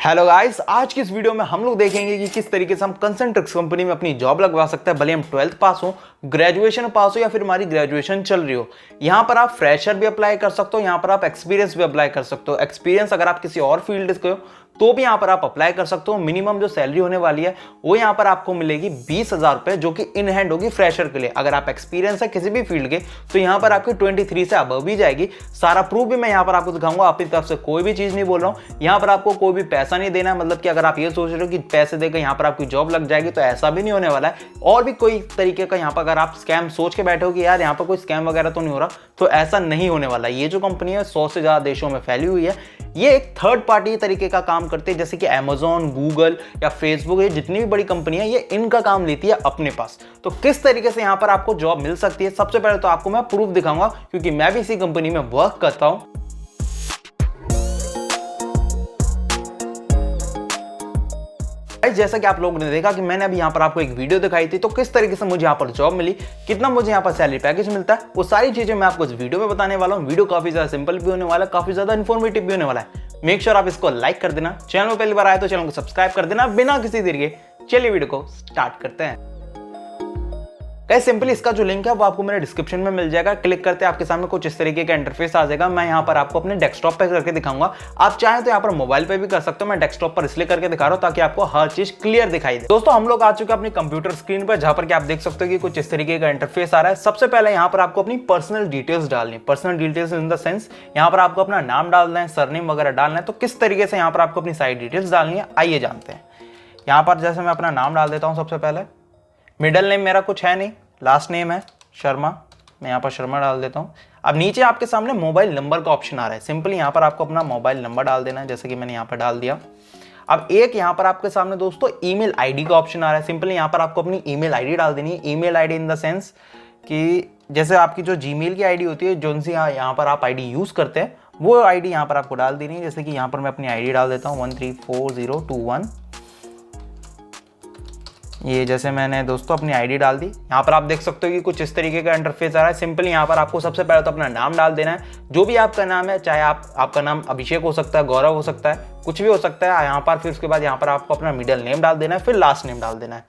Hello guys, आज की इस वीडियो में हम लोग देखेंगे कि किस तरीके से हम कंसंट्रिक्स कंपनी में अपनी जॉब लगवा सकते हैं, भले हम 12th पास हो, ग्रेजुएशन पास हो या फिर हमारी ग्रेजुएशन चल रही हो। यहाँ पर आप फ्रेशर भी अप्लाई कर सकते हो, यहाँ पर आप एक्सपीरियंस भी अप्लाई कर सकते हो। एक्सपीरियंस अगर आप किसी और फील्ड के हो तो भी यहाँ पर आप अप्लाई कर सकते हो। मिनिमम जो सैलरी होने वाली है वो यहाँ पर आपको मिलेगी 20,000 रुपए, जो कि इन हैंड होगी फ्रेशर के लिए। अगर आप एक्सपीरियंस है किसी भी फील्ड के तो यहाँ पर आपकी 23 से अबव भी जाएगी। सारा प्रूफ भी मैं यहाँ पर आपको दिखाऊंगा, अपनी तरफ से कोई भी चीज नहीं बोल रहा हूँ। यहाँ पर आपको कोई भी पैसा नहीं देना है, मतलब कि अगर आप ये सोच रहे हो कि पैसे देकर यहाँ पर आपकी जॉब लग जाएगी तो ऐसा भी नहीं होने वाला है। और भी कोई तरीके का यहाँ पर अगर आप स्कैम सोच के बैठे हो कि यार यहाँ पर कोई स्कैम वगैरह तो नहीं हो रहा, तो ऐसा नहीं होने वाला। ये जो कंपनी है 100 से ज्यादा देशों में फैली हुई है। ये एक थर्ड पार्टी तरीके का काम करते हैं, जैसे कि Amazon, गूगल या फेसबुक, ये जितनी भी बड़ी कंपनी है ये इनका काम लेती है अपने पास। तो किस तरीके से यहाँ पर आपको जॉब मिल सकती है, सबसे पहले तो आपको मैं प्रूफ दिखाऊंगा, क्योंकि मैं भी इसी कंपनी में वर्क करता हूं। जैसा कि आप लोगों ने देखा कि मैंने अभी यहाँ पर आपको एक वीडियो दिखाई थी, तो किस तरीके से मुझे यहाँ पर जॉब मिली, कितना मुझे यहाँ पर सैलरी पैकेज मिलता है, वो सारी चीजें मैं आपको इस वीडियो में बताने वाला हूँ। वीडियो काफी ज्यादा सिंपल भी होने वाला है, काफी ज्यादा इन्फॉर्मेटिव भी होने वाला है। मेक श्योर आप इसको लाइक कर देना, चैनल में पहली बार आए तो चैनल को सब्सक्राइब कर देना बिना किसी देर के। चलिए वीडियो को स्टार्ट करते हैं। गाइस सिंपली इसका जो लिंक है वो आपको मेरे डिस्क्रिप्शन में मिल जाएगा। क्लिक करते आपके सामने कुछ इस तरीके का इंटरफेस आ जाएगा। मैं यहाँ पर आपको अपने डेस्कटॉप पे करके दिखाऊंगा। आप चाहें तो यहाँ पर मोबाइल पे भी कर सकते हो, मैं डेस्कटॉप पर इसलिए करके दिखा रहा हूँ ताकि आपको हर चीज क्लियर दिखाई दे। दोस्तों हम लोग आ चुके हैं अपनी कंप्यूटर स्क्रीन पर, जहां पर कि आप देख सकते हो कि कुछ इस तरीके का इंटरफेस आ रहा है। सबसे पहले यहाँ पर आपको अपनी पर्सनल डिटेल्स डालनी, personal details in the sense यहाँ पर आपको अपना नाम डालना है, सरनेम वगैरह डालना है। तो किस तरीके से यहाँ पर आपको अपनी सारी डिटेल्स डालनी है आइए जानते हैं। यहाँ पर जैसे मैं अपना नाम डाल देता हूँ सबसे पहले। मिडिल नेम मेरा कुछ है नहीं, लास्ट नेम है शर्मा, मैं यहाँ पर शर्मा डाल देता हूँ। अब नीचे आपके सामने मोबाइल नंबर का ऑप्शन आ रहा है। सिंपली यहाँ पर आपको अपना मोबाइल नंबर डाल देना है, जैसे कि मैंने यहाँ पर डाल दिया। अब एक यहाँ पर आपके सामने दोस्तों ईमेल आईडी का ऑप्शन आ रहा है। सिंपली यहाँ पर आपको अपनी ईमेल आईडी डाल देनी है। Email ID in the sense कि जैसे आपकी जो जीमेल की आईडी होती है, जो सी यहाँ पर आप आईडी यूज करते हैं, वो आईडी यहाँ पर आपको डाल देनी है। जैसे कि यहाँ पर मैं अपनी आईडी डाल देता हूँ 134021। ये जैसे मैंने दोस्तों अपनी आईडी डाल दी। यहाँ पर आप देख सकते हो कि कुछ इस तरीके का इंटरफेस आ रहा है। सिंपली यहाँ पर आपको सबसे पहले तो अपना नाम डाल देना है, जो भी आपका नाम है, चाहे आपका नाम अभिषेक हो सकता है, गौरव हो सकता है, कुछ भी हो सकता है यहाँ पर। फिर उसके बाद यहाँ पर आपको अपना मिडिल नेम डाल देना है, फिर लास्ट नेम डाल देना है।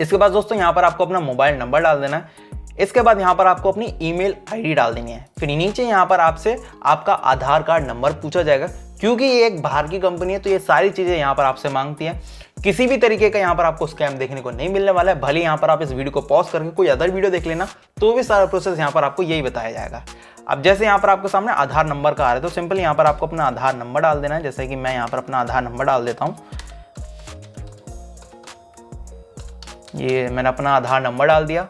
इसके बाद दोस्तों यहाँ पर आपको अपना मोबाइल नंबर डाल देना है। इसके बाद यहाँ पर आपको अपनी ईमेल आईडी डाल देनी है। फिर नीचे यहाँ पर आपसे आपका आधार कार्ड नंबर पूछा जाएगा, क्योंकि ये एक बाहर की कंपनी है तो ये सारी चीजें यहाँ पर आपसे मांगती है। किसी भी तरीके का यहाँ पर आपको स्कैम देखने को नहीं मिलने वाला है। भले यहाँ पर आप इस वीडियो को पॉज करके कोई अदर वीडियो देख लेना, तो भी सारा प्रोसेस यहाँ पर आपको यही बताया जाएगा। अब जैसे यहाँ पर आपके सामने आधार नंबर का आ रहा है, तो सिंपल यहाँ पर आपको अपना आधार नंबर डाल देना है। जैसे कि मैं यहाँ पर अपना आधार नंबर डाल देता हूँ। ये मैंने अपना आधार नंबर डाल दिया।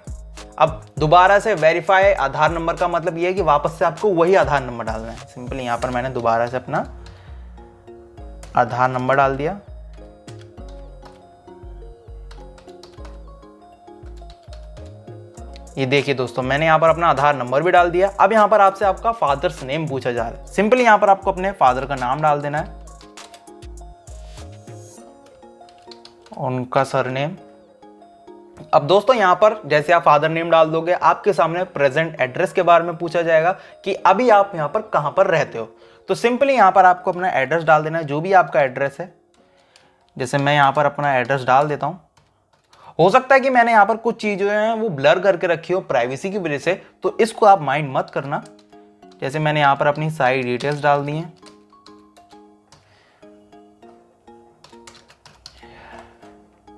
अब दोबारा से वेरीफाई आधार नंबर का मतलब ये है कि वापस से आपको वही आधार नंबर डालना है। सिंपली यहाँ पर मैंने दोबारा से अपना आधार नंबर डाल दिया। ये देखिए दोस्तों, मैंने यहाँ पर अपना आधार नंबर भी डाल दिया। अब यहाँ पर आपसे आपका फादर्स नेम पूछा जा रहा है। सिंपली यहाँ पर आपको अपने फादर का नाम डाल देना है, उनका सरनेम। अब दोस्तों यहाँ पर जैसे आप फादर नेम डाल दोगे, आपके सामने प्रेजेंट एड्रेस के बारे में पूछा जाएगा कि अभी आप यहाँ पर कहाँ पर रहते हो। तो सिंपली यहाँ पर आपको अपना एड्रेस डाल देना है, जो भी आपका एड्रेस है। जैसे मैं यहाँ पर अपना एड्रेस डाल देता हूँ। हो सकता है कि मैंने यहाँ पर कुछ चीजें हैं वो ब्लर करके रखी हो प्राइवेसी की वजह से, तो इसको आप माइंड मत करना। जैसे मैंने यहाँ पर अपनी सारी डिटेल्स डाल दी हैं।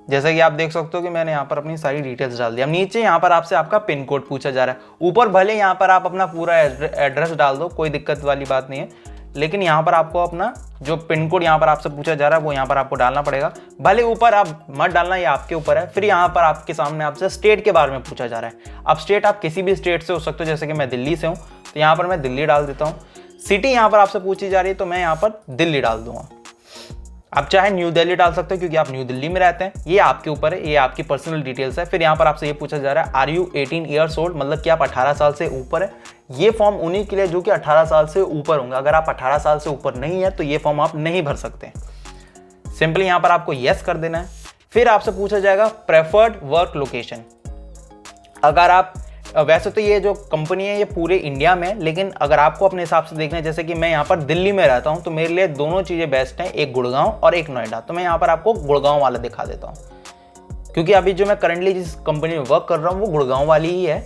जैसा कि आप देख सकते हो कि मैंने यहाँ पर अपनी सारी डिटेल्स डाल दी। अब नीचे यहाँ पर आपसे आपका पिन कोड पूछा जा रहा है। ऊपर भले यहाँ पर आप अपना पूरा एड्रेस डाल दो, कोई दिक्कत वाली बात नहीं है, लेकिन यहाँ पर आपको अपना जो पिन कोड यहाँ पर आपसे पूछा जा रहा है वो यहाँ पर आपको डालना पड़ेगा। भले ऊपर आप मत डालना, ये आपके ऊपर है। फिर यहाँ पर आपके सामने आपसे स्टेट के बारे में पूछा जा रहा है। अब स्टेट आप किसी भी स्टेट से हो सकते हो, जैसे कि मैं दिल्ली से हूँ तो यहाँ पर मैं दिल्ली डाल देता हूँ। सिटी यहाँ पर आपसे पूछी जा रही है तो मैं यहाँ पर दिल्ली डाल दूंगा। आप चाहे न्यू दिल्ली डाल सकते हो, क्योंकि आप न्यू दिल्ली में रहते हैं। ये आपके ऊपर है, ये आपकी पर्सनल डिटेल्स है। फिर यहाँ पर आपसे ये पूछा जा रहा है आर यू 18 ईयर्स ओल्ड, मतलब कि आप 18 साल से ऊपर है। ये फॉर्म उन्हीं के लिए जो कि 18 साल से ऊपर होंगे। अगर आप 18 साल से ऊपर नहीं है तो ये फॉर्म आप नहीं भर सकते। सिंपली यहाँ पर आपको यस कर देना है। फिर आपसे पूछा जाएगा प्रेफर्ड वर्क लोकेशन। अगर आप वैसे तो ये जो कंपनी है ये पूरे इंडिया में है, लेकिन अगर आपको अपने हिसाब से देखना है, जैसे कि मैं यहाँ पर दिल्ली में रहता हूँ तो मेरे लिए दोनों चीज़ें बेस्ट हैं, एक गुड़गांव और एक नोएडा। तो मैं यहाँ पर आपको गुड़गांव वाला दिखा देता हूँ, क्योंकि अभी जो मैं करंटली जिस कंपनी में वर्क कर रहा हूँ वो गुड़गांव वाली ही है।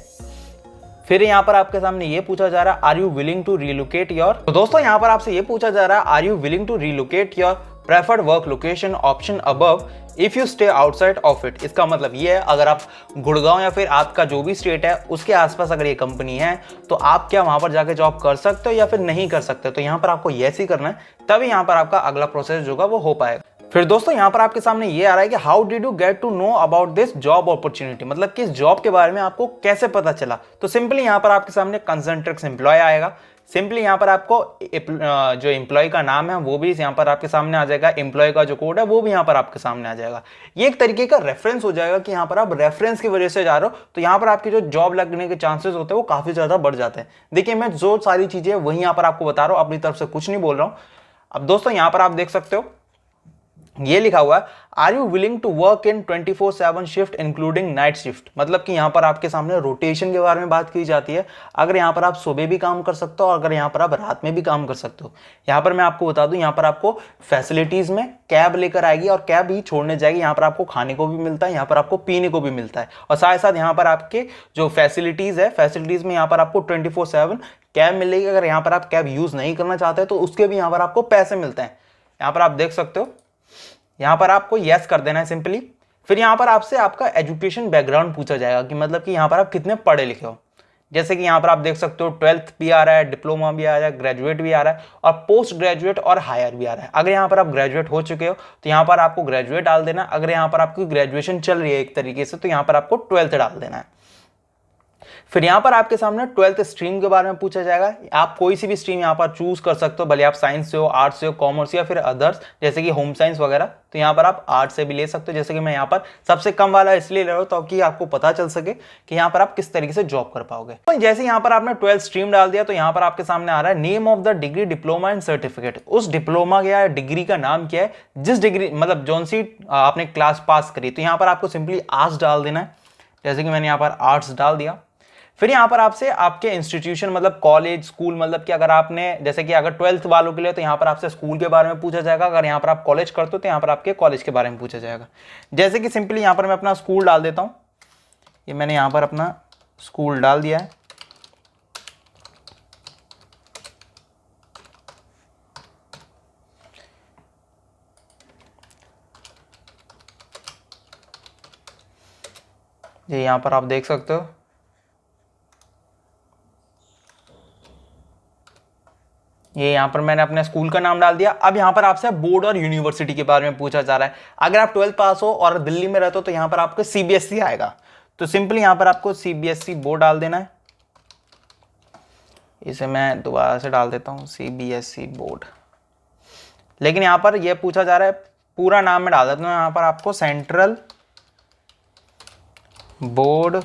फिर यहाँ पर आपके सामने ये पूछा जा रहा है are you willing to relocate your. तो दोस्तों यहाँ पर आपसे ये पूछा जा रहा है are you willing to relocate your preferred work location option above if you stay outside of it. इसका मतलब ये है अगर आप गुड़गांव या फिर आपका जो भी स्टेट है उसके आसपास अगर ये कंपनी है तो आप क्या वहां पर जाके जॉब कर सकते हो या फिर नहीं कर सकते। तो यहाँ पर आपको यस ही करना है, तभी यहाँ पर आपका अगला प्रोसेस जो होगा वो हो पाएगा। फिर दोस्तों यहाँ पर आपके सामने ये आ रहा है कि how did you get to know about this job opportunity, मतलब कि इस जॉब के बारे में आपको कैसे पता चला। तो सिंपली यहाँ पर आपके सामने कंसंट्रेक्स एम्प्लॉय आएगा। सिंपली यहाँ पर आपको जो एम्प्लॉय का नाम है वो भी यहाँ पर आपके सामने आ जाएगा, एम्प्लॉय का जो कोड है वो भी यहाँ पर आपके सामने आ जाएगा। ये एक तरीके का रेफरेंस हो जाएगा कि यहाँ पर आप रेफरेंस की वजह से जा रहे हो, तो यहाँ पर आपकी जो जॉब लगने के चांसेस होते हैं वो काफी ज्यादा बढ़ जाते हैं। देखिए मैं जो सारी चीजें वही यहाँ पर आपको बता रहा हूँ, अपनी तरफ से कुछ नहीं बोल रहा हूँ। अब दोस्तों यहाँ पर आप देख सकते हो ये लिखा हुआ है are you willing to work in 24/7 shift including night shift, मतलब कि यहाँ पर आपके सामने रोटेशन के बारे में बात की जाती है। अगर यहाँ पर आप सुबह भी काम कर सकते हो और अगर यहाँ पर आप रात में भी काम कर सकते हो। यहाँ पर मैं आपको बता दूं यहाँ पर आपको फैसिलिटीज में कैब लेकर आएगी और कैब ही छोड़ने जाएगी। यहाँ पर आपको खाने को भी मिलता है, यहाँ पर आपको पीने को भी मिलता है और साथ ही साथ यहाँ पर आपके जो फैसिलिटीज है, फैसिलिटीज में यहाँ पर आपको 24/7 कैब मिलेगी। अगर यहाँ पर आप कैब यूज नहीं करना चाहते तो उसके भी यहाँ पर आपको पैसे मिलते हैं। यहाँ पर आप देख सकते हो, यहाँ पर आपको यस कर देना है सिंपली। फिर यहाँ पर आपसे आपका एजुकेशन बैकग्राउंड पूछा जाएगा कि मतलब कि यहाँ पर आप कितने पढ़े लिखे हो। जैसे कि यहाँ पर आप देख सकते हो 12th भी आ रहा है, डिप्लोमा भी आ रहा है, ग्रेजुएट भी आ रहा है और पोस्ट ग्रेजुएट और हायर भी आ रहा है। अगर यहाँ पर आप ग्रेजुएट हो चुके हो तो यहाँ पर आपको ग्रेजुएट डाल देना। अगर यहाँ पर आपकी ग्रेजुएशन चल रही है एक तरीके से तो यहाँ पर आपको 12th डाल देना है। फिर यहाँ पर आपके सामने 12th स्ट्रीम के बारे में पूछा जाएगा। आप कोई सी भी स्ट्रीम यहाँ पर चूज कर सकते हो, भले आप साइंस से हो, आर्ट्स से हो, कॉमर्स या फिर अदर्स जैसे कि होम साइंस वगैरह। तो यहाँ पर आप आर्ट्स से भी ले सकते हो। जैसे कि मैं यहाँ पर सबसे कम वाला इसलिए ले रहा हूँ ताकि आपको पता चल सके कि यहाँ पर आप किस तरीके से जॉब कर पाओगे। तो जैसे यहाँ पर आपने 12th स्ट्रीम डाल दिया तो यहाँ पर आपके सामने आ रहा है name of the degree, diploma and certificate. उस डिप्लोमा या डिग्री का नाम क्या है, जिस डिग्री मतलब जौन सी आपने क्लास पास करी। तो यहाँ पर आपको सिंपली आर्ट्स डाल देना है। जैसे कि मैंने यहाँ पर आर्ट्स डाल दिया। फिर यहाँ पर आपसे आपके इंस्टीट्यूशन मतलब कॉलेज, स्कूल, मतलब कि अगर आपने जैसे कि अगर 12th वालों के लिए तो यहाँ पर आपसे स्कूल के बारे में पूछा जाएगा। अगर यहाँ पर आप कॉलेज करते हो तो यहाँ पर आपके कॉलेज के बारे में पूछा जाएगा। जैसे कि सिंपली यहाँ पर मैं अपना स्कूल डाल देता हूँ। ये मैंने यहाँ पर अपना स्कूल डाल दिया है। ये यहाँ पर आप देख सकते हो, ये यहाँ पर मैंने अपने स्कूल का नाम डाल दिया। अब यहाँ पर आपसे बोर्ड और यूनिवर्सिटी के बारे में पूछा जा रहा है। अगर आप 12th पास हो और दिल्ली में रहते हो तो यहाँ पर आपको सीबीएसई आएगा। तो सिंपली यहाँ पर आपको सीबीएसई बोर्ड डाल देना है। इसे मैं दोबारा से डाल देता हूँ सीबीएसई बोर्ड। लेकिन यहाँ पर यह पूछा जा रहा है पूरा नाम में डाल देता हूँ। यहाँ पर आपको सेंट्रल बोर्ड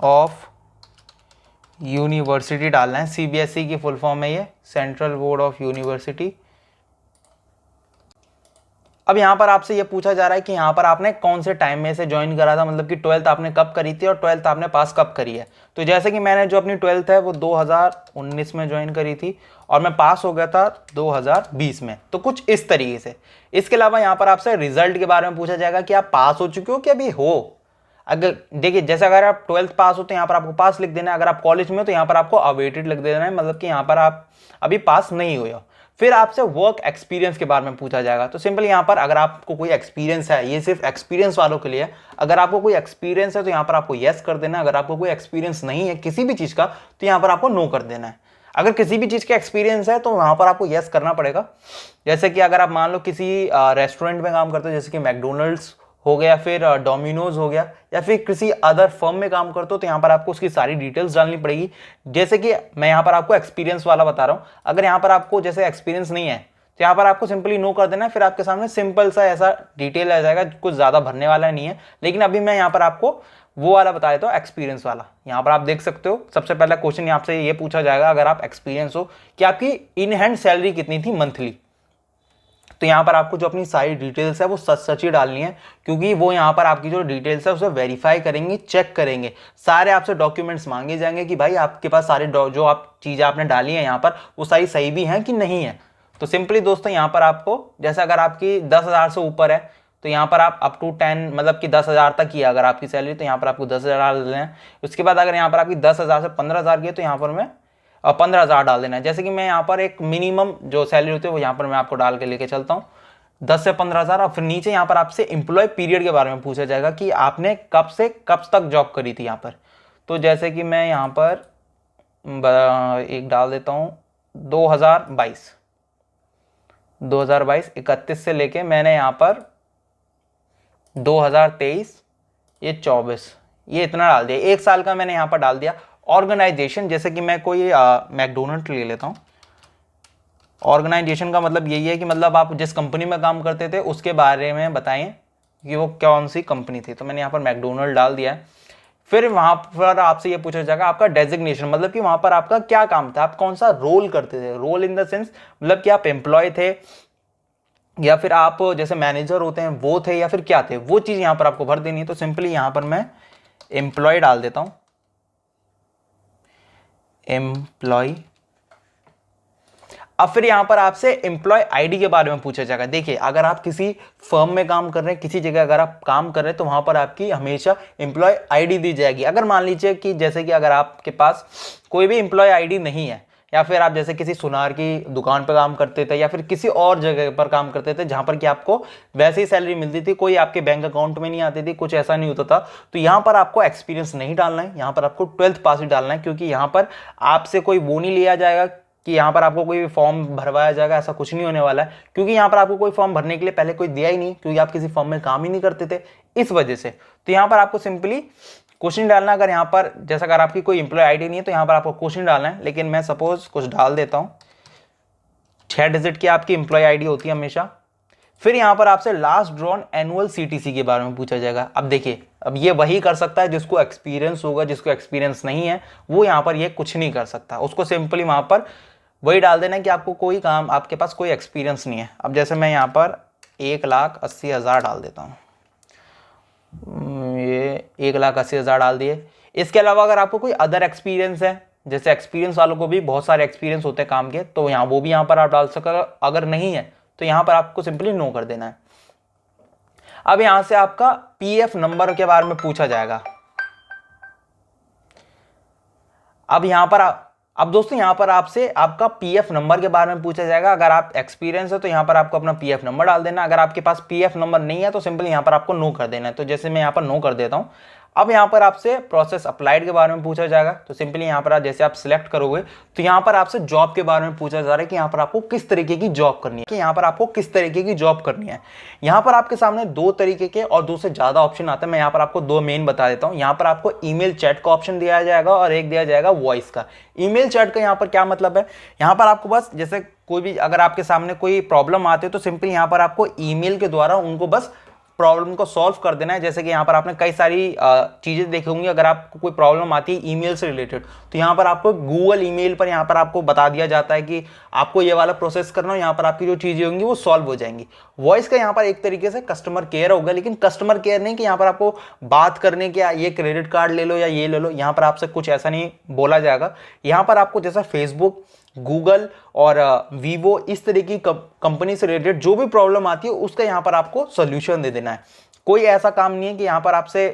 ऑफ यूनिवर्सिटी डालना है। सीबीएसई की फुल फॉर्म है ये, सेंट्रल बोर्ड ऑफ यूनिवर्सिटी। अब यहाँ पर आपसे ये पूछा जा रहा है कि यहाँ पर आपने कौन से टाइम में से ज्वाइन करा था, मतलब कि 12th आपने कब करी थी और 12th आपने पास कब करी है। तो जैसे कि मैंने जो अपनी 12th है वो 2019 में ज्वाइन करी थी और मैं पास हो गया था 2020 में। तो कुछ इस तरीके से। इसके अलावा यहाँ पर आपसे रिजल्ट के बारे में पूछा जाएगा कि आप पास हो चुके हो कि अभी हो। अगर देखिए जैसे अगर आप 12th पास हो तो यहाँ पर आपको पास लिख देना है। अगर आप कॉलेज में हो तो यहाँ पर आपको अवेटेड लिख देना है, मतलब कि यहाँ पर आप अभी पास नहीं हुए हो। फिर आपसे वर्क एक्सपीरियंस के बारे में पूछा जाएगा। तो सिंपल यहाँ पर अगर आपको कोई एक्सपीरियंस है, ये सिर्फ एक्सपीरियंस वालों के लिए है। अगर आपको कोई एक्सपीरियंस है तो यहाँ पर आपको यस कर देना है। अगर आपको कोई एक्सपीरियंस नहीं है किसी भी चीज़ का तो यहाँ पर आपको नो कर देना है। अगर किसी भी चीज़ का एक्सपीरियंस है तो वहाँ पर आपको यस करना पड़ेगा। जैसे कि अगर आप मान लो किसी रेस्टोरेंट में काम करते हो, जैसे कि मैकडोनल्ड्स हो गया, फिर डोमिनोज हो गया, या फिर किसी अदर फर्म में काम करते हो तो यहाँ पर आपको उसकी सारी डिटेल्स डालनी पड़ेगी। जैसे कि मैं यहाँ पर आपको एक्सपीरियंस वाला बता रहा हूँ। अगर यहाँ पर आपको जैसे एक्सपीरियंस नहीं है तो यहाँ पर आपको सिंपली नो कर देना है। फिर आपके सामने सिंपल सा ऐसा डिटेल आ जाएगा, कुछ ज़्यादा भरने वाला नहीं है। लेकिन अभी मैं यहाँ पर आपको वो वाला बता देता हूँ, एक्सपीरियंस वाला। यहाँ पर आप देख सकते हो सबसे पहला क्वेश्चन आपसे ये पूछा जाएगा अगर आप एक्सपीरियंस हो कि आपकी इन हैंड सैलरी कितनी थी मंथली। तो यहाँ पर आपको जो अपनी सारी डिटेल्स है वो सच सच ही डालनी है, क्योंकि वो यहाँ पर आपकी जो डिटेल्स है उसे वेरीफाई करेंगे, चेक करेंगे। सारे आपसे डॉक्यूमेंट्स मांगे जाएंगे कि भाई आपके पास सारे जो आप चीज़ें आपने डाली हैं यहाँ पर वो सारी सही भी हैं कि नहीं है। तो सिंपली दोस्तों यहाँ पर आपको, जैसे अगर आपकी 10,000 से ऊपर है तो यहाँ पर आप अप टू 10 मतलब कि 10,000 तक की अगर आपकी सैलरी, तो यहाँ पर आपको 10,000 डाल देना है। उसके बाद अगर यहाँ पर आपकी 10,000 से 15,000 की है तो यहाँ पर मैं 15,000 डाल देना है। जैसे कि मैं यहाँ पर एक मिनिमम जो सैलरी होती है वो यहाँ पर मैं आपको डाल के लेके चलता हूँ 10 से 15,000। और फिर नीचे यहाँ पर आपसे एम्प्लॉय पीरियड के बारे में पूछा जाएगा कि आपने कब से कब तक जॉब करी थी यहाँ पर। तो जैसे कि मैं यहाँ पर एक डाल देता हूँ 2022 31 से लेके मैंने यहाँ पर 2023 ये 24 ये इतना डाल दिया, 1 साल का मैंने यहाँ पर डाल दिया। ऑर्गेनाइजेशन, जैसे कि मैं कोई मैकडोनल्ड ले लेता हूँ। ऑर्गेनाइजेशन का मतलब यही है कि मतलब आप जिस कंपनी में काम करते थे उसके बारे में बताएं कि वो कौन सी कंपनी थी। तो मैंने यहाँ पर मैकडोनल्ड डाल दिया है। फिर वहाँ पर आपसे ये पूछा जाएगा आपका डेजिग्नेशन, मतलब कि वहाँ पर आपका क्या काम था, आप कौन सा रोल करते थे। रोल इन द सेंस मतलब कि आप एम्प्लॉय थे या फिर आप जैसे मैनेजर होते हैं वो थे या फिर क्या थे, वो चीज़ यहाँ पर आपको भर देनी है। तो सिंपली यहाँ पर मैं एम्प्लॉय डाल देता हूँ, एम्प्लॉय। अब फिर यहां पर आपसे एम्प्लॉय आईडी के बारे में पूछा जाएगा। देखिए अगर आप किसी फर्म में काम कर रहे हैं, किसी जगह अगर आप काम कर रहे हैं तो वहां पर आपकी हमेशा एम्प्लॉय आईडी दी जाएगी। अगर मान लीजिए कि जैसे कि अगर आपके पास कोई भी एम्प्लॉय आईडी नहीं है, या फिर आप जैसे किसी सुनार की दुकान पर काम करते थे या फिर किसी और जगह पर काम करते थे जहां पर कि आपको वैसे ही सैलरी मिलती थी, कोई आपके बैंक अकाउंट में नहीं आती थी, कुछ ऐसा नहीं होता था, तो यहां पर आपको एक्सपीरियंस नहीं डालना है, यहां पर आपको 12th पास ही डालना है। क्योंकि यहां पर आपसे कोई वो नहीं लिया जाएगा कि यहाँ पर आपको कोई फॉर्म भरवाया जाएगा, ऐसा कुछ नहीं होने वाला है। क्योंकि यहाँ पर आपको कोई फॉर्म भरने के लिए पहले कोई दिया ही नहीं, क्योंकि आप किसी फॉर्म में काम ही नहीं करते थे, इस वजह से। तो यहाँ पर आपको सिंपली क्वेश्चन डालना, अगर यहाँ पर जैसा अगर आपकी कोई एम्प्लॉय आईडी नहीं है तो यहाँ पर आपको क्वेश्चन डालना है। लेकिन मैं सपोज कुछ डाल देता हूँ, 6 डिजिट की आपकी एम्प्लॉय आईडी होती है हमेशा। फिर यहाँ पर आपसे लास्ट ड्रॉन एनुअल सीटीसी के बारे में पूछा जाएगा। अब देखिए, अब ये वही कर सकता है जिसको एक्सपीरियंस होगा, जिसको एक्सपीरियंस नहीं है वो यहाँ पर ये कुछ नहीं कर सकता। उसको सिंपली वहाँ पर वही डाल देना कि आपको कोई काम, आपके पास कोई एक्सपीरियंस नहीं है। अब जैसे मैं यहाँ पर 1,80,000 डाल देता हूँ, ये 1,80,000 डाल दिए। इसके अलावा अगर आपको कोई अदर एक्सपीरियंस है, जैसे एक्सपीरियंस वालों को भी बहुत सारे एक्सपीरियंस होते हैं काम के, तो यहाँ वो भी यहाँ पर आप डाल सकते। अगर नहीं है तो यहाँ पर आपको सिंपली नो कर देना है। अब यहाँ से आपका पीएफ नंबर के बारे में पूछा जाएगा। अब दोस्तों यहाँ पर आपसे आपका पीएफ नंबर के बारे में पूछा जाएगा। अगर आप एक्सपीरियंस है तो यहाँ पर आपको अपना पीएफ नंबर डाल देना। अगर आपके पास पीएफ नंबर नहीं है तो सिंपली यहाँ पर आपको नो कर देना है। तो जैसे मैं यहाँ पर नो कर देता हूँ। अब यहाँ पर आपसे प्रोसेस अप्लाइड के बारे में पूछा जाएगा। तो सिंपली यहाँ पर जैसे आप सिलेक्ट करोगे तो यहाँ पर आपसे जॉब के बारे में पूछा जा रहा है कि यहाँ पर आपको किस तरीके की जॉब करनी है, कि यहाँ पर आपको किस तरीके की जॉब करनी है। यहाँ पर आपके सामने 2 तरीके के और 2 से ज्यादा ऑप्शन आते हैं। मैं यहाँ पर आपको 2 मेन बता देता हूँ। यहाँ पर आपको ईमेल चैट का ऑप्शन दिया जाएगा और एक दिया जाएगा वॉइस का। ईमेल चैट का यहाँ पर क्या मतलब है, यहाँ पर आपको बस जैसे कोई भी अगर आपके सामने कोई प्रॉब्लम आती है तो सिंपली यहाँ पर आपको ईमेल के द्वारा उनको बस प्रॉब्लम को सॉल्व कर देना है। जैसे कि यहाँ पर आपने कई सारी चीजें देखी होंगी, अगर आपको कोई प्रॉब्लम आती है ईमेल से रिलेटेड तो यहाँ पर आपको गूगल ईमेल पर यहाँ पर आपको बता दिया जाता है कि आपको ये वाला प्रोसेस करना हो, यहाँ पर आपकी जो चीजें होंगी वो सॉल्व हो जाएंगी। वॉइस का यहाँ पर एक तरीके से कस्टमर केयर होगा, लेकिन कस्टमर केयर नहीं कि यहाँ पर आपको बात करने के ये क्रेडिट कार्ड ले लो या ये ले लो, यहाँ पर आपसे कुछ ऐसा नहीं बोला जाएगा। यहाँ पर आपको जैसा फेसबुक, गूगल और वीवो इस तरह की कंपनी से रिलेटेड जो भी प्रॉब्लम आती है उसका यहाँ पर आपको सोल्यूशन दे देना है। कोई ऐसा काम नहीं है कि यहाँ पर आपसे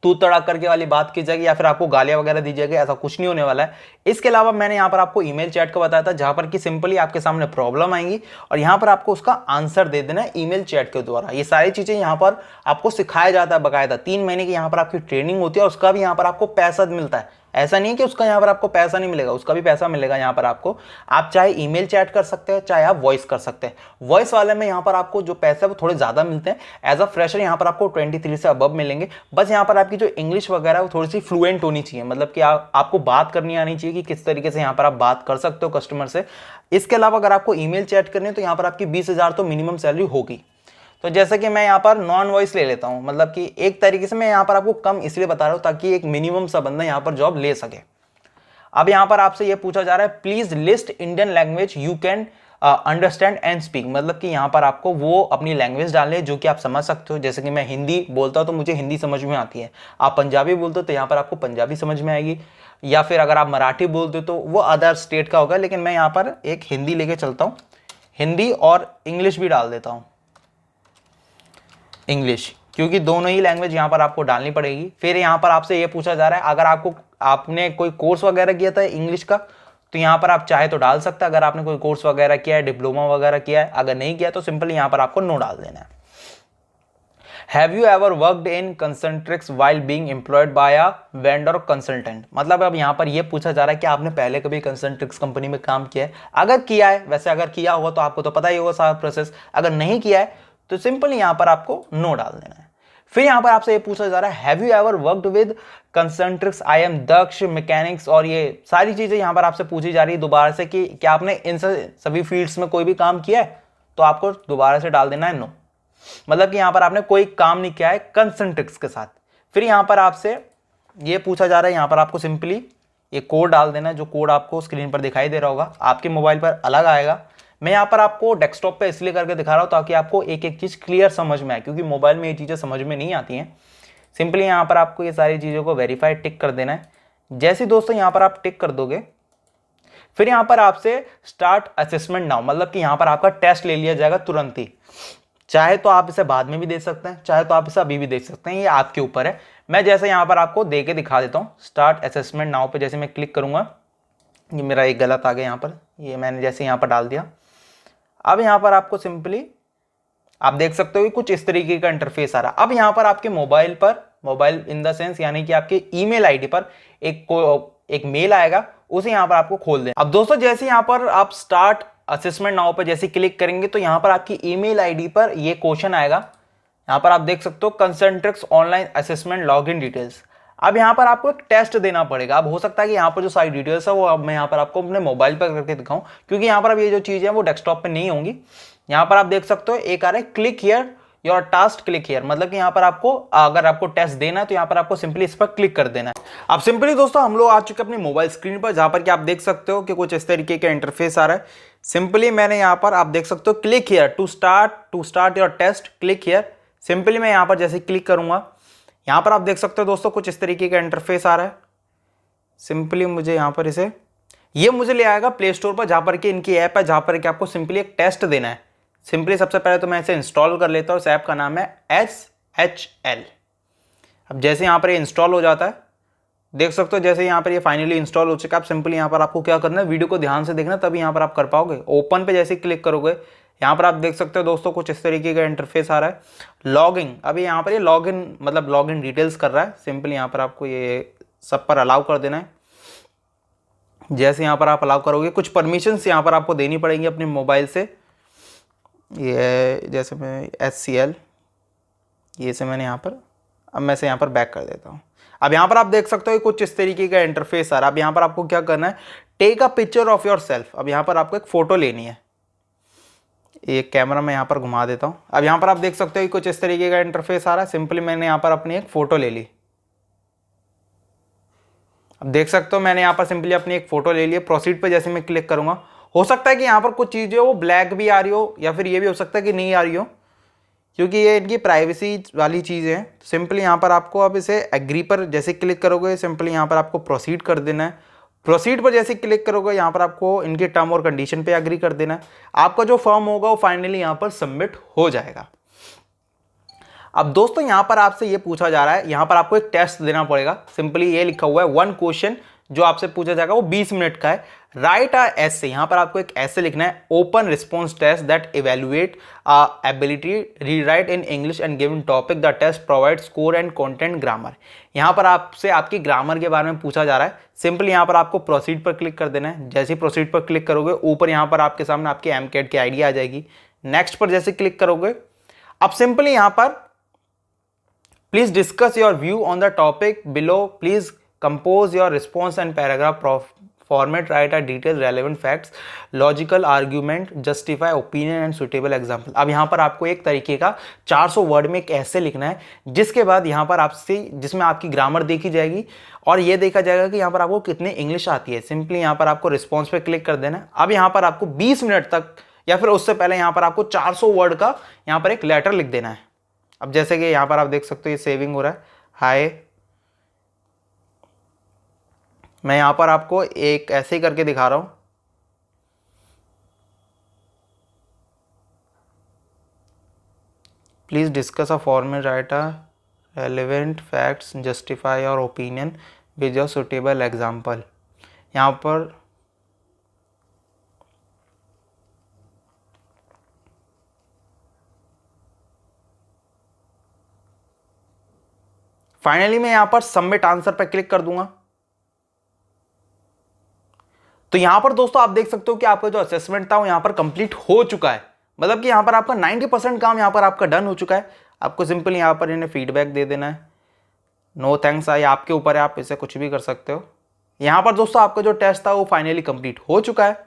तू तड़ाक करके वाली बात की जाएगी या फिर आपको गालियां वगैरह दी जाएगी, ऐसा कुछ नहीं होने वाला है। इसके अलावा मैंने यहाँ पर आपको ईमेल चैट का बताया था, जहां पर कि सिंपली आपके सामने प्रॉब्लम आएंगी और यहाँ पर आपको उसका आंसर दे देना है ईमेल चैट के द्वारा। ये सारी चीजें यहाँ पर आपको सिखाया जाता है बकायदा। 3 महीने की यहाँ पर आपकी ट्रेनिंग होती है और उसका भी यहाँ पर आपको पैसा मिलता है। ऐसा नहीं है कि उसका यहाँ पर आपको पैसा नहीं मिलेगा, उसका भी पैसा मिलेगा यहाँ पर आपको। आप चाहे ईमेल चैट कर सकते हैं, चाहे आप वॉइस कर सकते हैं। वॉइस वाले में यहाँ पर आपको जो पैसे है वो थोड़े ज्यादा मिलते हैं। एज अ फ्रेशर यहाँ पर आपको 23 से अबव मिलेंगे। बस यहाँ पर आपकी जो इंग्लिश वगैरह वो थोड़ी सी फ्लुएंट होनी चाहिए, मतलब कि आपको बात करनी आनी चाहिए कि किस तरीके से यहाँ पर आप बात कर सकते हो कस्टमर से। इसके अलावा अगर आपको ईमेल चैट करनी है तो यहाँ पर आपकी 20,000 तो मिनिमम सैलरी होगी। तो जैसे कि मैं यहाँ पर नॉन वॉइस ले लेता हूँ, मतलब कि एक तरीके से मैं यहाँ पर आपको कम इसलिए बता रहा हूँ ताकि एक मिनिमम सा बंदा यहाँ पर जॉब ले सके। अब यहाँ पर आपसे ये पूछा जा रहा है please list Indian language you can understand and speak, मतलब कि यहाँ पर आपको वो अपनी लैंग्वेज डालनी है जो कि आप समझ सकते हो। जैसे कि मैं हिंदी बोलता हूँ तो मुझे हिंदी समझ में आती है, आप पंजाबी बोलते हो तो यहाँ पर आपको पंजाबी समझ में आएगी, या फिर अगर आप मराठी बोलते हो तो वो अदर स्टेट का होगा, लेकिन मैं यहाँ पर एक हिंदी लेके चलता हूँ, हिंदी और इंग्लिश भी डाल देता हूँ, इंग्लिश, क्योंकि दोनों ही लैंग्वेज यहाँ पर आपको डालनी पड़ेगी। फिर यहाँ पर आपसे ये पूछा जा रहा है, अगर आपने कोई कोर्स वगैरह किया था इंग्लिश का तो यहाँ पर आप चाहे तो डाल सकते हैं, अगर आपने कोई कोर्स वगैरह किया है, डिप्लोमा वगैरह किया है, अगर नहीं किया तो सिंपल यहाँ पर आपको नो डाल देना है। Have you ever worked in Concentrix while being employed by a vendor consultant, मतलब अब यहाँ पर ये पूछा जा रहा है कि आपने पहले कभी कंसंट्रिक्स कंपनी में काम किया है, अगर किया है, वैसे अगर किया होगा तो आपको तो पता ही होगा सारा प्रोसेस, अगर नहीं किया है तो सिंपल यहाँ पर आपको नो डाल देना है। फिर यहाँ पर आपसे ये पूछा जा रहा है, have you ever worked with Concentrix I am Daksh mechanics, और ये सारी चीजें यहाँ पर आपसे पूछी जा रही है दोबारा से कि क्या आपने इन सभी फील्ड्स में कोई भी काम किया है, तो आपको दोबारा से डाल देना है नो, मतलब कि यहाँ पर आपने कोई काम नहीं किया है कंसंट्रिक्स के साथ। फिर यहाँ पर आपसे ये पूछा जा रहा है, यहाँ पर आपको सिंपली ये कोड डाल देना है, जो कोड आपको स्क्रीन पर दिखाई दे रहा होगा, आपके मोबाइल पर अलग आएगा। मैं यहाँ पर आपको डेस्कटॉप पे इसलिए करके दिखा रहा हूँ ताकि आपको एक एक चीज़ क्लियर समझ में आए, क्योंकि मोबाइल में ये चीज़ें समझ में नहीं आती हैं। सिंपली यहाँ पर आपको ये सारी चीज़ों को वेरीफाई टिक कर देना है। जैसे दोस्तों यहाँ पर आप टिक कर दोगे, फिर यहाँ पर आपसे स्टार्ट असेसमेंट नाउ, मतलब कि यहाँ पर आपका टेस्ट ले लिया जाएगा तुरंत ही। चाहे तो आप इसे बाद में भी दे सकते हैं, चाहे तो आप इसे अभी भी देख सकते हैं, ये आपके ऊपर है। मैं जैसे यहाँ पर आपको दे के दिखा देता हूँ। स्टार्ट असेसमेंट नाउ पे जैसे मैं क्लिक करूंगा, ये मेरा एक गलत आ गया यहाँ पर, ये मैंने जैसे यहाँ पर डाल दिया। अब यहाँ पर आपको सिंपली आप देख सकते हो कि कुछ इस तरीके का इंटरफेस आ रहा है। अब यहाँ पर आपके मोबाइल पर, मोबाइल इन द सेंस यानी कि आपके ईमेल आईडी पर एक मेल आएगा, उसे यहाँ पर आपको खोल देना। अब दोस्तों जैसे यहाँ पर आप स्टार्ट असेसमेंट नाउ पर जैसे क्लिक करेंगे तो यहाँ पर आपकी ईमेल आईडी पर ये क्वेश्चन आएगा। यहाँ पर आप देख सकते हो कंसंट्रिक्स ऑनलाइन असेसमेंट लॉगिन डिटेल्स। अब यहाँ पर आपको एक टेस्ट देना पड़ेगा। अब हो सकता है कि यहाँ पर जो सारी डिटेल्स है वो अब मैं यहाँ पर आपको अपने मोबाइल पर करके दिखाऊं, क्योंकि यहाँ पर अब ये जो चीज़ है वो डेस्कटॉप पे नहीं होंगी। यहाँ पर आप देख सकते हो एक आ रहा है click here your task, click here, मतलब कि यहाँ पर आपको अगर आपको टेस्ट देना है तो यहाँ पर आपको सिंपली इस पर क्लिक कर देना है। अब सिंपली दोस्तों हम लोग आ चुके हैं अपनी मोबाइल स्क्रीन पर, जहाँ पर कि आप देख सकते हो कि कुछ इस तरीके का इंटरफेस आ रहा है। सिंपली मैंने यहाँ पर आप देख सकते हो click here to start your test, click here. Simply मैं यहाँ पर जैसे क्लिक करूंगा, यहाँ पर आप देख सकते हो दोस्तों कुछ इस तरीके का इंटरफेस आ रहा है। सिंपली मुझे यहाँ पर ये मुझे ले आएगा प्ले स्टोर पर, जहाँ पर कि इनकी ऐप है, जहाँ पर कि आपको सिंपली एक टेस्ट देना है। सिंपली सबसे पहले तो मैं इसे इंस्टॉल कर लेता हूँ। इस ऐप का नाम है SHL। अब जैसे यहाँ पर ये इंस्टॉल हो जाता है, देख सकते हो जैसे यहाँ पर ये फाइनली इंस्टॉल हो चुका है। आप सिंपली यहाँ पर आपको क्या करना है, वीडियो को ध्यान से देखना, तभी यहाँ पर आप कर पाओगे। ओपन पे जैसे क्लिक करोगे, यहाँ पर आप देख सकते हो दोस्तों कुछ इस तरीके का इंटरफेस आ रहा है। लॉगिंग, अभी यहाँ पर ये लॉगिन मतलब लॉगिन डिटेल्स कर रहा है। सिंपली यहाँ पर आपको ये सब पर अलाउ कर देना है। जैसे यहाँ पर आप अलाउ करोगे, कुछ परमिशंस यहाँ पर आपको देनी पड़ेंगी अपने मोबाइल से। ये जैसे मैं SCL ये से मैंने यहाँ पर, अब मैं से यहाँ पर बैक कर देता हूँ। अब यहाँ पर आप देख सकते हो कुछ इस तरीके का इंटरफेस आ रहा है। अब यहाँ पर आपको क्या करना है, take a picture of yourself. अब यहाँ पर आपको एक फोटो लेनी है। एक कैमरा मैं यहाँ पर घुमा देता हूँ। अब यहाँ पर आप देख सकते हो कुछ इस तरीके का इंटरफेस आ रहा है। सिंपली मैंने यहाँ पर अपनी एक फोटो ले ली। अब देख सकते हो मैंने यहाँ पर सिंपली अपनी एक फोटो ले ली। प्रोसीड पे जैसे मैं क्लिक करूंगा, हो सकता है कि यहाँ पर कुछ चीजें वो ब्लैक भी आ रही हो, या फिर ये भी हो सकता है कि नहीं आ रही हो, क्योंकि ये इनकी प्राइवेसी वाली चीज़ है। सिंपली यहाँ पर आपको अब इसे एग्री पर जैसे क्लिक करोगे, सिंपली यहाँ पर आपको प्रोसीड कर देना है। प्रोसीड पर जैसे क्लिक करोगे, यहाँ पर आपको इनके टर्म और कंडीशन पे एग्री कर देना है। आपका जो फॉर्म होगा वो फाइनली यहाँ पर सबमिट हो जाएगा। अब दोस्तों यहाँ पर आपसे ये पूछा जा रहा है, यहाँ पर आपको एक टेस्ट देना पड़ेगा। सिंपली ये लिखा हुआ है 1 क्वेश्चन जो आपसे पूछा जाएगा वो 20 मिनट का है। राइट अ एसे, यहाँ पर आपको एक ऐसे लिखना है, open response test that evaluate ability rewrite in English and given topic. The test provide score and content grammar. यहाँ पर आपसे आपकी ग्रामर के बारे में पूछा जा रहा है। सिंपली यहाँ पर आपको प्रोसीड पर क्लिक कर देना है। जैसे ही प्रोसीड पर क्लिक करोगे, ऊपर यहाँ पर आपके सामने आपकी MCAT की आईडी आ जाएगी। नेक्स्ट पर जैसे क्लिक करोगे, अब सिंपली यहाँ पर please discuss your view on the topic below, please compose your response and paragraph format, right a detail relevant facts, logical argument, justify opinion and suitable example. अब यहाँ पर आपको एक तरीके का 400 वर्ड में एक ऐसे लिखना है, जिसके बाद यहाँ पर आपसे जिसमें आपकी ग्रामर देखी जाएगी और ये देखा जाएगा कि यहाँ पर आपको कितनी इंग्लिश आती है। सिंपली यहाँ पर आपको रिस्पॉन्स पे क्लिक कर देना है। अब यहाँ पर आपको 20 मिनट तक या फिर उससे पहले यहाँ पर आपको 400 वर्ड का यहाँ पर एक लेटर लिख देना है। अब जैसे कि यहाँ पर आप देख सकते हो ये सेविंग हो रहा है। हाय, मैं यहाँ पर आपको एक ऐसे ही करके दिखा रहा हूँ। Please discuss a format, right a relevant facts, justify your opinion with your suitable example. यहाँ पर फाइनली मैं यहां पर सबमिट आंसर पर क्लिक कर दूंगा। तो यहां पर दोस्तों आप देख सकते हो कि आपका जो असेसमेंट था वो यहां पर कंप्लीट हो चुका है। मतलब कि यहां पर आपका 90% काम यहां पर आपका डन हो चुका है। आपको सिंपल यहां पर इन्हें फीडबैक दे देना है। नो थैंक्स, आई आपके ऊपर है, आप इसे कुछ भी कर सकते हो। यहां पर दोस्तों आपका जो टेस्ट था वो फाइनली कंप्लीट हो चुका है।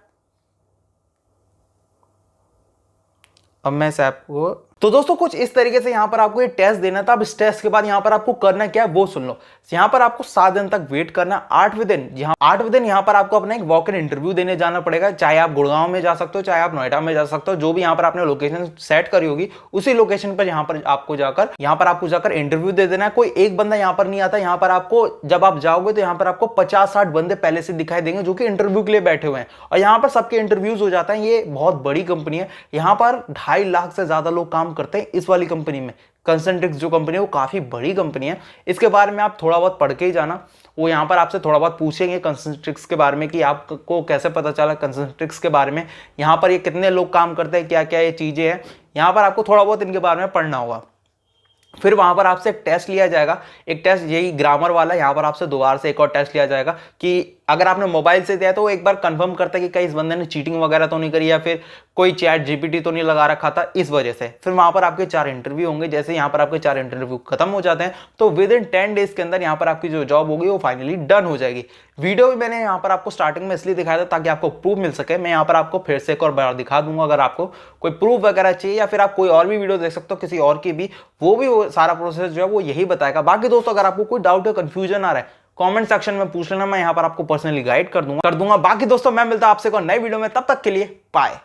अब मैं इस ऐप को, तो दोस्तों कुछ इस तरीके से यहां पर आपको ये टेस्ट देना था। अब इस टेस्ट के बाद यहां पर आपको करना क्या है वो सुन लो। यहां पर आपको 7 दिन तक वेट करना, 8वें दिन, जहां 8वें दिन यहां पर आपको अपना एक वॉक इन इंटरव्यू देने जाना पड़ेगा। चाहे आप गुड़गांव में जा सकते हो, चाहे आप नोएडा में जा सकते हो, जो भी यहां पर आपने लोकेशन सेट करी होगी उसी लोकेशन पर यहां पर आपको जाकर इंटरव्यू दे देना है। कोई एक बंदा यहां पर नहीं आता। यहां पर आपको जब आप जाओगे तो यहां पर आपको 50-60 बंदे पहले से दिखाई देंगे जो कि इंटरव्यू के लिए बैठे हुए हैं, और यहां पर सबके इंटरव्यूज हो जाते हैं। ये बहुत बड़ी कंपनी है, यहां पर 2.5 लाख से ज्यादा लोग काम करते हैं इस वाली कंपनी में। कंसंट्रिक्स जो कंपनी है वो काफी बड़ी कंपनी है। इसके बारे में आप थोड़ा बहुत पढ़ के ही जाना। वो यहां पर आपसे थोड़ा बहुत पूछेंगे कंसंट्रिक्स के बारे में कि आपको कैसे पता चला कंसंट्रिक्स के बारे में, यहां पर ये कितने लोग काम करते हैं, क्या क्या ये चीजें हैं। यहां पर आपको थोड़ा बहुत इनके बारे में पढ़ना होगा। फिर वहां पर आपसे एक टेस्ट लिया जाएगा, एक टेस्ट यही ग्रामर वाला। यहां पर आपसे दोबारा से एक और टेस्ट लिया जाएगा कि अगर आपने मोबाइल से दिया तो एक बार कंफर्म करता है कि कहीं इस बंदे ने चीटिंग वगैरह तो नहीं करी या फिर कोई चैट जीपीटी तो नहीं लगा रखा था, इस वजह से। फिर वहां पर आपके 4 इंटरव्यू होंगे। जैसे यहां पर आपके 4 इंटरव्यू खत्म हो जाते हैं तो विद इन 10 डेज के अंदर यहां पर आपकी जो जॉब होगी वो फाइनली डन हो जाएगी। वीडियो भी मैंने यहां पर आपको स्टार्टिंग में इसलिए दिखाया था ताकि आपको प्रूफ मिल सके। मैं यहां पर आपको फिर से एक और बार दिखा दूंगा। अगर आपको कोई प्रूफ वगैरह चाहिए या फिर आप कोई और भी वीडियो देख सकते हो किसी और की भी, वो भी सारा प्रोसेस जो है वो यही बताएगा। बाकी दोस्तों अगर आपको कोई डाउट या कंफ्यूजन आ रहा है कमेंट सेक्शन में पूछ लेना, मैं यहां पर आपको पर्सनली गाइड कर दूंगा। बाकी दोस्तों मैं मिलता हूं आपसे को नई वीडियो में, तब तक के लिए बाय।